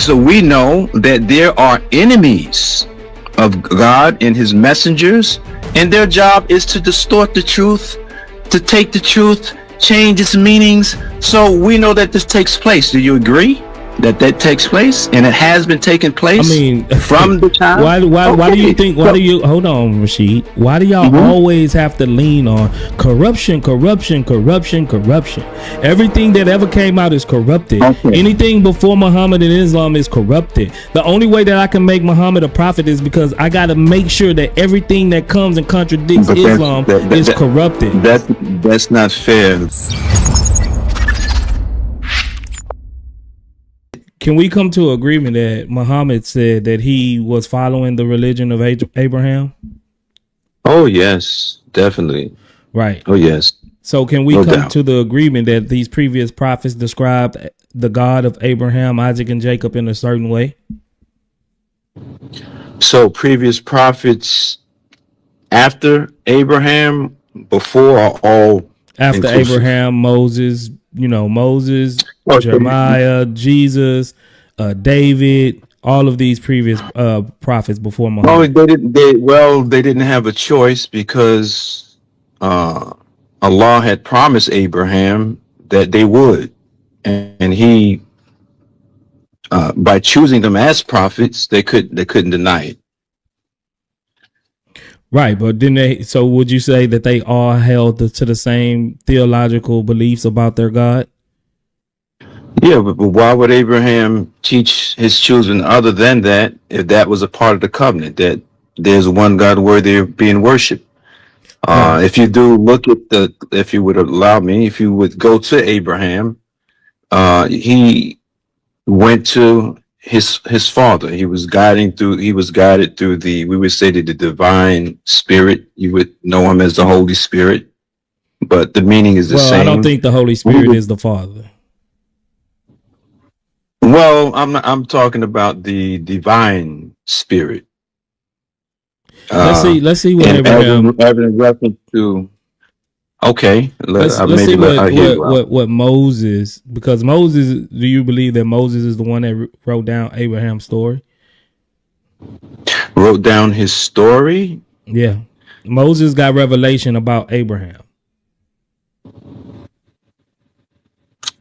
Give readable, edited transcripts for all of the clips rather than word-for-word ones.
So we know that there are enemies of God and his messengers, and their job is to distort the truth, to take the truth, change its meanings. So we know that this takes place. Do you agree that takes place, and it has been taking place? I mean, from the time. Why do you think? Why do you hold on, Rashid? Why do y'all always have to lean on corruption? Everything that ever came out is corrupted. Okay. Anything before Muhammad and Islam is corrupted. The only way that I can make Muhammad a prophet is because I got to make sure that everything that comes and contradicts Islam is corrupted. That's not fair. Can we come to agreement that Muhammad said that he was following the religion of Abraham? Oh, yes, definitely. Right. Oh, yes. So can we come to the agreement that these previous prophets described the God of Abraham, Isaac, and Jacob in a certain way? So previous prophets after Abraham, before, or all after inclusive? Abraham, Moses, Jeremiah, Jesus, David, all of these previous prophets before Muhammad. They didn't have a choice because Allah had promised Abraham that they would, and he, by choosing them as prophets, they couldn't deny it. Right, but didn't they? So would you say that they all held to the same theological beliefs about their God? Yeah, but why would Abraham teach his children other than that, if that was a part of the covenant, that there's one God worthy of being worshipped? Right. If you do look at if you would allow me, if you would go to Abraham, he went to his father. He was guided through the, we would say, the divine spirit. You would know him as the Holy Spirit, but the meaning is the same. I don't think the Holy Spirit is the Father. Well, I'm talking about the divine spirit. Let's see what Abraham having reference to. Okay, let's see what Moses, because Moses, do you believe that Moses is the one that wrote down Abraham's story? Wrote down his story? Yeah. Moses got revelation about Abraham.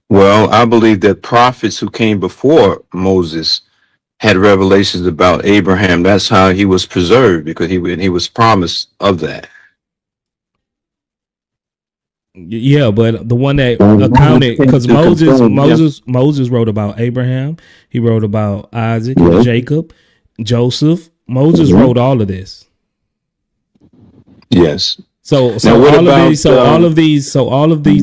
Well, I believe that prophets who came before Moses had revelations about Abraham. That's how he was preserved, because he was promised of that. Yeah, but the one that accounted, because Moses wrote about Abraham, he wrote about Isaac, and Jacob, Joseph. Moses wrote all of this. Yes. So all of these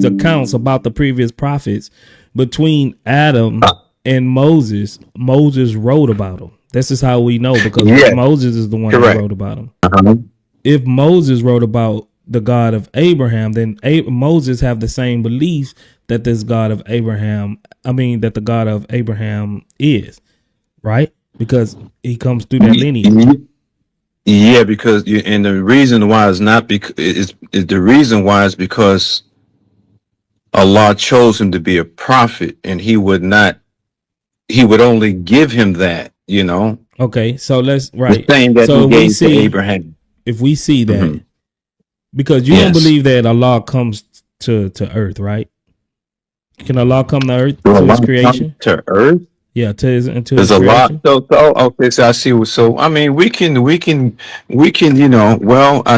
accounts about the previous prophets between Adam and Moses wrote about them. This is how we know, because Moses is the one that wrote about them. Uh-huh. If Moses wrote about the God of Abraham, then Moses have the same beliefs that this God of Abraham, that the God of Abraham is, right? Because he comes through that lineage. Yeah, because and the reason why is not because the reason why is because Allah chose him to be a prophet, and he would only give him that, Okay, so let's right. The same that so he gave to Abraham. If we see that, because you don't believe that Allah comes to earth, right? Can Allah come to earth to his creation? To earth? Yeah, into his There's a creation. lot. Okay, so I see. So we can, I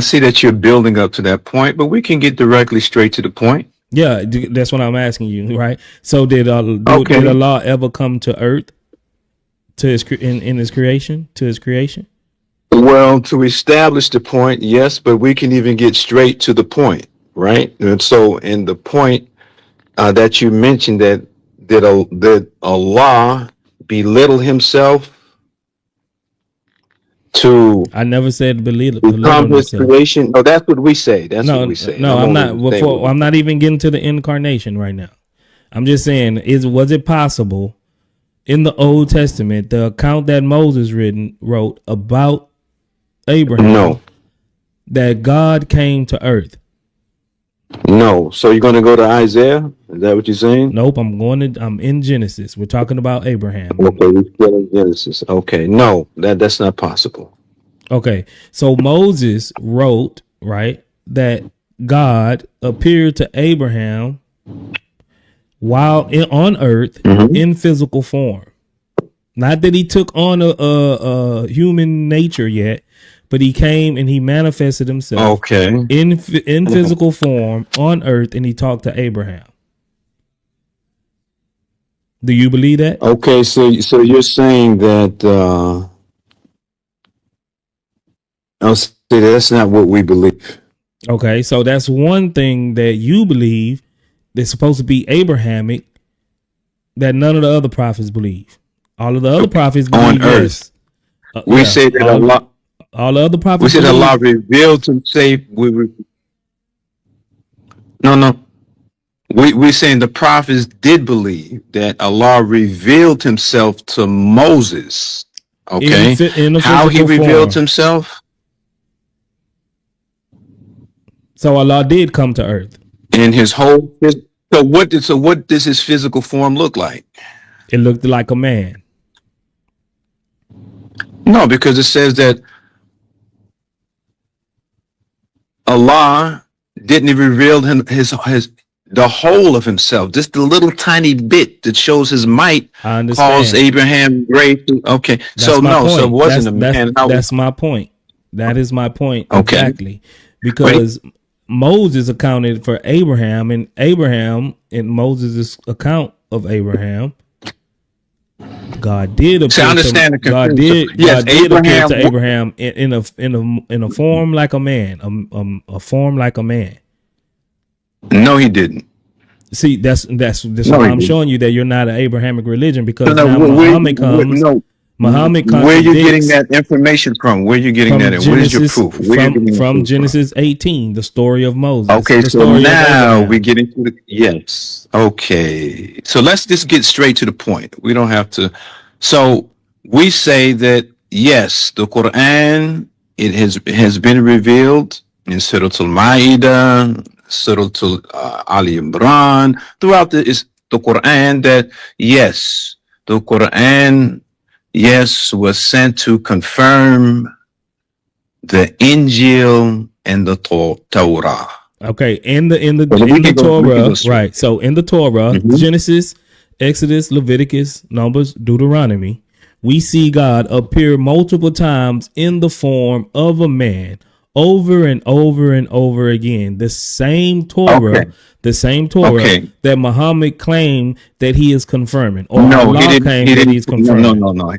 see that you're building up to that point, but we can get directly straight to the point. Yeah, that's what I'm asking you, right? So did Allah ever come to earth to in his creation, to his creation? Well, to establish the point, yes, but we can even get straight to the point, right? And so in the point that you mentioned, that Allah belittle himself to, I never said belittle his creation. Oh, that's what we say. That's what we say. No, I'm not. I'm not even getting to the incarnation right now. I'm just saying, was it possible in the Old Testament, the account that Moses wrote about Abraham, no, that God came to earth? No. So you're going to go to Isaiah? Is that what you're saying? Nope, I'm in Genesis. We're talking about Abraham. Okay, we're still in Genesis. Okay, no, that's not possible. Okay. So Moses wrote, right, that God appeared to Abraham while on earth in physical form. Not that he took on a human nature yet, but he came and he manifested himself in physical form on earth, and he talked to Abraham. Do you believe that? Okay, so you're saying that I'll say that's not what we believe. Okay, so that's one thing that you believe that's supposed to be Abrahamic that none of the other prophets believe. All of the other prophets believe on earth. Yes. We say that Allah. All the other prophets. We said Allah revealed Himself. No. We're saying the prophets did believe that Allah revealed Himself to Moses. Okay, in how He revealed form. Himself? So Allah did come to earth in His whole. So what does His physical form look like? It looked like a man. No, because it says that Allah didn't reveal his the whole of Himself. Just the little tiny bit that shows His might caused Abraham great. Okay, that's so no, point. So it wasn't a man. That's my point. That is my point. Okay. Exactly. Because Moses accounted for Abraham, and Abraham, in Moses' account of Abraham, God did appear to God did appear to Abraham in a form like a man, a form like a man. No, He didn't. See, that's why I'm showing you that you're not an Abrahamic religion, because now Muhammad comes. Muhammad contradicts. Where are you getting that information from? Where are you getting that? What is your proof? From Genesis 18, the story of Moses. Okay, so now we get into the yes. Okay, so let's just get straight to the point. We don't have to. So we say that yes, the Quran, it has been revealed in Surah Al-Ma'idah, Surah Ali Imran, throughout the Quran, that yes, the Quran. Yes, was sent to confirm the Injil and the Torah. Okay, in the Torah, right? So in the Torah, Genesis, Exodus, Leviticus, Numbers, Deuteronomy, we see God appear multiple times in the form of a man, over and over and over again. The same Torah. Okay. The same Torah that Muhammad claimed that he is confirming, or Allah claimed that he's confirming. No.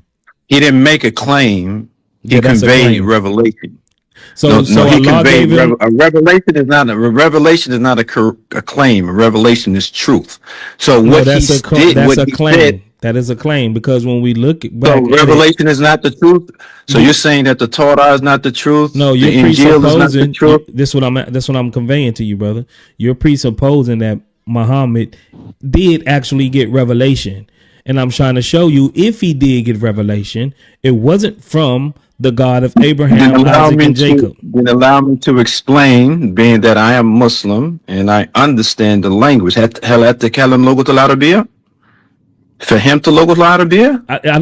He didn't make a claim. He conveyed revelation. So he conveyed a revelation is not a claim. A revelation is truth. So what he did, that's a claim. That is a claim, because when we look back, so revelation is not the truth. So you're saying that the Torah is not the truth. No, you're presupposing. This what I'm conveying to you, brother. You're presupposing that Muhammad did actually get revelation, and I'm trying to show you, if he did get revelation, it wasn't from the God of Abraham, Isaac, and Jacob. Then allow me to explain, being that I am Muslim and I understand the language. فهمت اللغة العربية؟ I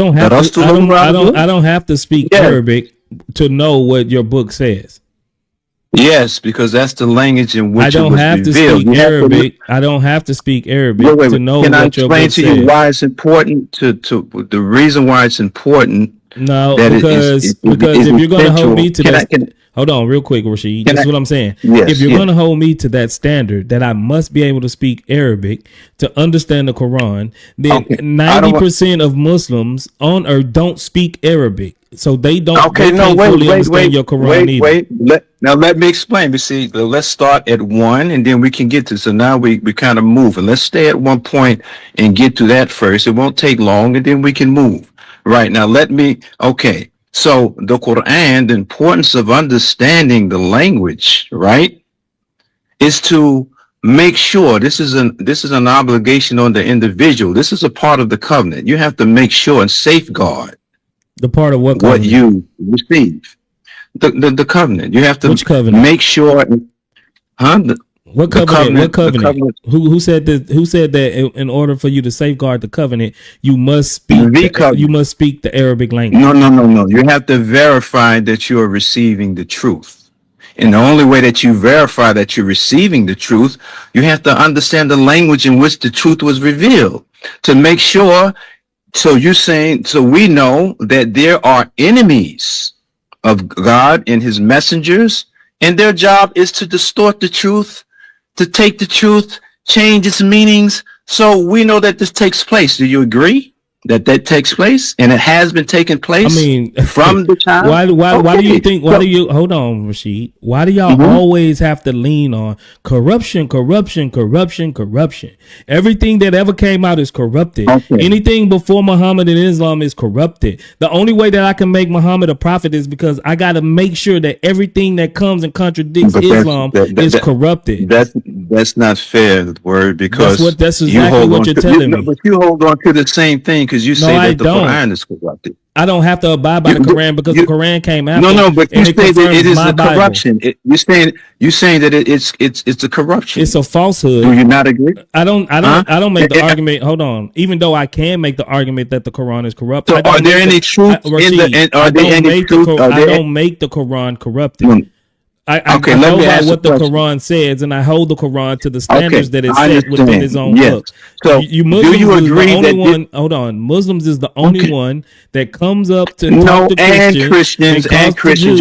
don't have to speak Arabic to know what your book says. Yes, because that's the language in which I don't have to speak Arabic. I don't have to speak Arabic to know what your book says. Can I explain to you why it's important? To the reason why it's important? No, because if you're going to hold me to that. Hold on real quick, Rashid. This is what I'm saying. Yes, if you're going to hold me to that standard, that I must be able to speak Arabic to understand the Quran, then 90% of Muslims on earth don't speak Arabic. So they don't fully understand your Quran either. Now let me explain. You see, let's start at one and then we can get to. So now we kind of move. And let's stay at one point and get to that first. It won't take long and then we can move. Right, now so the Quran, the importance of understanding the language, right, is to make sure this is an obligation on the individual. This is a part of the covenant. You have to make sure and safeguard the part of what you receive. The covenant. You have to Which covenant? Make sure. What The covenant? What covenant, the covenant? covenant, Who said that? Who said that in order for you to safeguard the covenant, you must speak the you covenant. must speak the Arabic language? No, no, no, no. You have to verify that you are receiving the truth. And the only way that you verify that you're receiving the truth, you have to understand the language in which the truth was revealed to make sure. So you're saying, so we know that there are enemies of God and his messengers, and their job is to distort the truth, to take the truth, change its meanings. So we know that this takes place. Do you agree that that takes place, and it has been taking I place mean, from the time? why do you Okay, think? Why so do you hold on, Rashid? Why do y'all mhm, always have to lean on corruption, corruption, corruption, corruption? Everything that ever came out is corrupted. okay, Anything before Muhammad and Islam is corrupted. The only way that I can make Muhammad a prophet is because I got to make sure that everything that comes and contradicts but Islam is corrupted. that's not fair, word, because That's you exactly hold what on you're to telling no, me. but you hold on to the same thing because you No, say I that the don't. Quran is corrupted. I don't have to abide by You, the Quran because the you, Quran came no, after no, but you and it say that it confirms is my the Bible. corruption. You're saying that it's a It's corruption. a Do falsehood. you not agree? Huh? I don't make Eh, the eh, argument. Hold on. Even though I can make the argument that the Quran is corrupt, So, I don't make the Rashid. are there any truth? Are I there? don't make the Quran corrupted. No. Okay, I let go me by ask a what the question. Quran says, and I hold the Quran to the Okay, standards that it I set within its understand. own Yes. book. So, You do Muslims you is the agree only that this? one. Hold on, Muslims is the only Okay. one that comes up to and talk No, to and Christians and Christians and calls the Christians,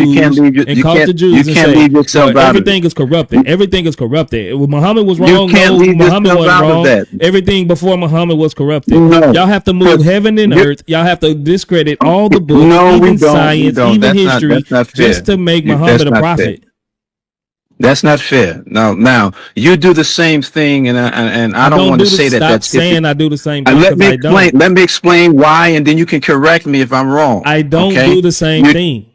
Jews you and can't say, leave "Well, yourself out of it. everything is corrupted. You, Everything is corrupted. Well, Muhammad was you wrong. can't No, leave Muhammad yourself wasn't out of wrong. that. Everything before Muhammad was corrupted. No, Y'all have to move because heaven and you. earth. Y'all have to discredit all the books, No, we even don't. We science, don't. even history, That's not just fair. to make Muhammad That's a not fair. prophet." That's not fair. Now you do the same thing, and I I don't don't want to do the say that stop that's typical. saying I do the same thing Let because me I explain. don't. Let me explain why, and then you can correct me if I'm wrong. I don't Okay? do the same You thing.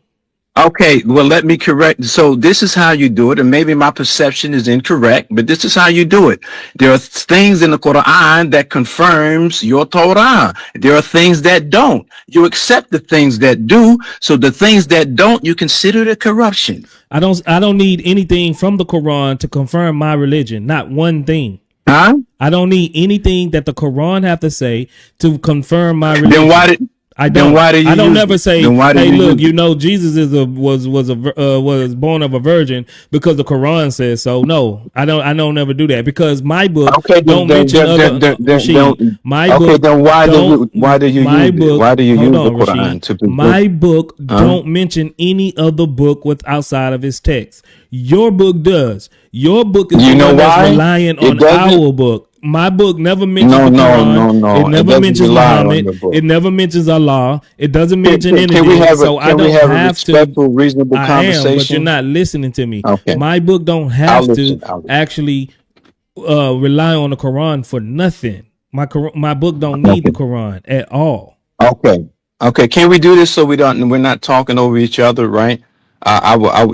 okay? Well, let me correct. So this is how you do it, and maybe my perception is incorrect, but this is how you do it. There are things in the Quran that confirms your Torah. There are things that don't. You accept the things that do. So the things that don't, you consider it corruption. I don't need anything from the Quran to confirm my religion. Not one thing. Huh? I don't need anything that the Quran have to say to confirm my Then why religion. did I then don't. why do you I don't use never it? say, Then why do "Hey, you look, use you it? know, Jesus is was born of a virgin because the Quran says so." No, I don't never do that because my book Okay, don't mention other Rashid. My okay, book then don't. why do you My use it? book. Why do you Hold use the on, Quran Rashid. to present? My book Huh? don't mention any other book with outside of its text. Your book does. Your book is the You know one that's why? relying It on doesn't. our book. My book never mentions No, the no, Quran. no, It no. It never doesn't mentions rely on Muhammad. your book. It never mentions Allah. It doesn't mention any of Can we this. have So I don't a have to. respectful, reasonable I am, but you're conversation? not listening to me. Okay, My book don't I'll have to listen. I'll listen. actually rely on the Quran for nothing. My book don't need the Okay, Quran at all. okay, okay. Can we do this so we're not talking over each other, right?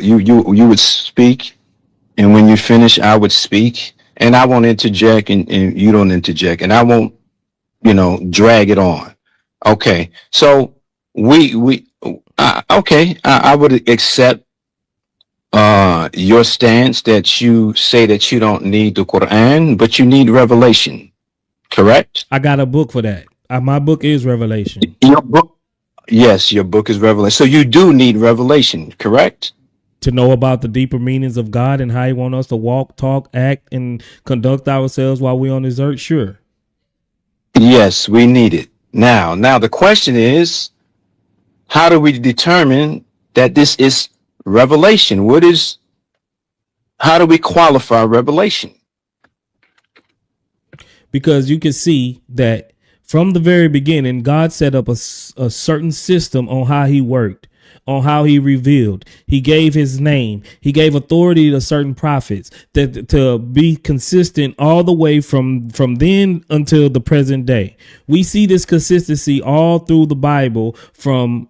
You would speak, and when you finish, I would speak, and I won't interject, and you don't interject, and I won't, drag it on. Okay, so I would accept your stance that you say that you don't need the Quran, but you need revelation. Correct? I got a book for that. My book is Revelation. Your book, yes, your book is revelation. So you do need revelation. Correct? To know about the deeper meanings of God and how He wants us to walk, talk, act, and conduct ourselves while we're on this earth. Sure. Yes, we need it. Now the question is, how do we determine that this is revelation? How do we qualify revelation? Because you can see that from the very beginning, God set up a certain system on how He worked, on how He revealed. He gave His name. He gave authority to certain prophets that to be consistent all the way from then until the present day. We see this consistency all through the Bible, from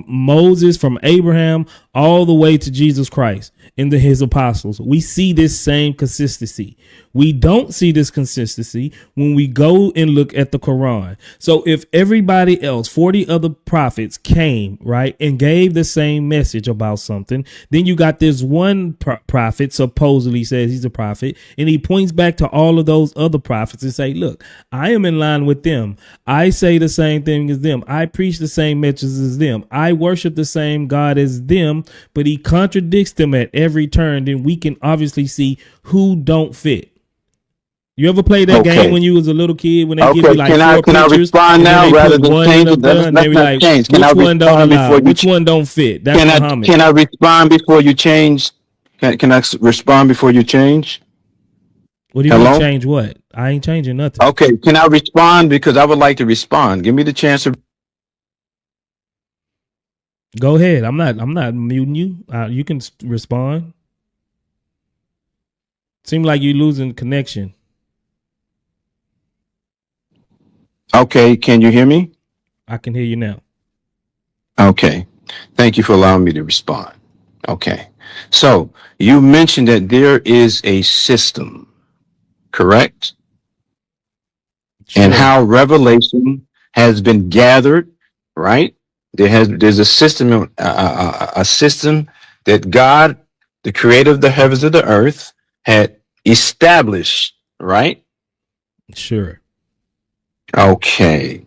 Moses, from Abraham, all the way to Jesus Christ and his apostles, we see this same consistency. We don't see this consistency when we go and look at the Quran. So if everybody else, 40 other prophets came, right, and gave the same message about something, then you got this one prophet supposedly says he's a prophet, and he points back to all of those other prophets and say, look, I am in line with them. I say the same thing as them. I preach the same messages as them. I worship the same God as them, but he contradicts them at every turn. Then we can obviously see who don't fit. You ever played that game when you was a little kid when they give you like four can I pictures respond now rather than change it? Let's not change. Which one don't allow? Which one don't fit? That's Muhammad. Can I respond before you change? Can I respond before you change? What do you mean change what? I ain't changing nothing. Okay, can I respond? Because I would like to respond. Give me the chance to. Go ahead. I'm not muting you. You can respond. Seems like you're losing connection. Okay, can you hear me? I can hear you now. Okay, thank you for allowing me to respond. Okay, so you mentioned that there is a system, correct? Sure. And how revelation has been gathered, right? There's a system, a system that God, the creator of the heavens and the earth, had established, right? Sure. Okay.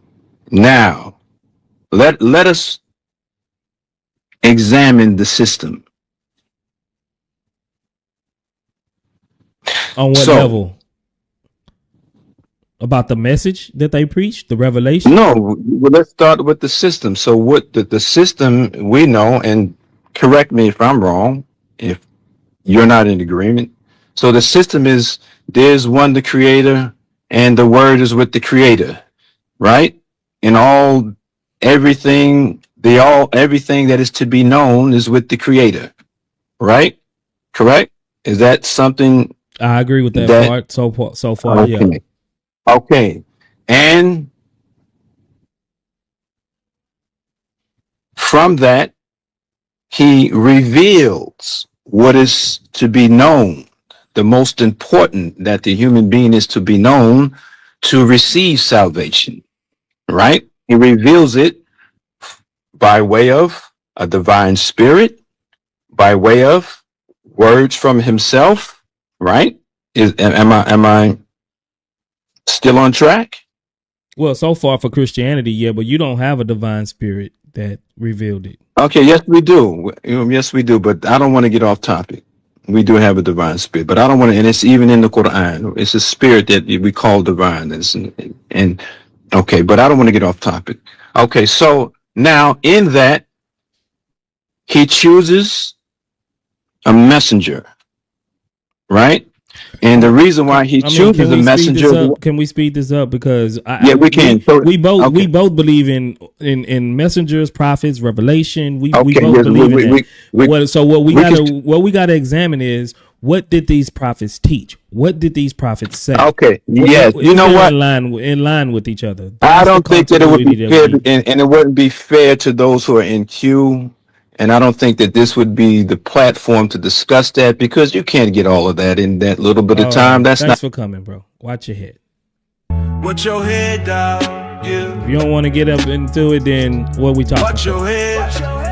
Now, let us examine the system. On what level? About the message that they preach, the revelation? No, well, let's start with the system. So what the system we know, and correct me if I'm wrong, if you're not in agreement. So the system is there's one, the creator, and the word is with the creator, right? And everything that is to be known is with the creator, right? Correct? Is that something? I agree with that part so far. Okay. Yeah. Okay. And from that, he reveals what is to be known, the most important that the human being is to be known to receive salvation, right? He reveals it by way of a divine spirit, by way of words from himself, right? Am I still on track? Well, so far for Christianity, yeah, but you don't have a divine spirit that revealed it. Okay, yes, we do. Yes, we do, but I don't want to get off topic. We do have a divine spirit, but I don't want to, and it's even in the Quran. It's a spirit that we call divine. And okay, but I don't want to get off topic. Okay, so now in that, he chooses a messenger, right? And the reason why he chooses a messenger. Can we speed this up? Because we can. We both believe in messengers, prophets, revelation. We both believe in that. So what we gotta examine is, what did these prophets teach? What did these prophets say? Okay. Yes. You know what? In line with each other. I don't think that it would be fair, and it wouldn't be fair to those who are in queue. And I don't think that this would be the platform to discuss that, because you can't get all of that in that little bit of time. Thanks for coming, bro. Watch your head. Watch your head, dog. Yeah. If you don't want to get up into it, then what we talking about? Watch your head.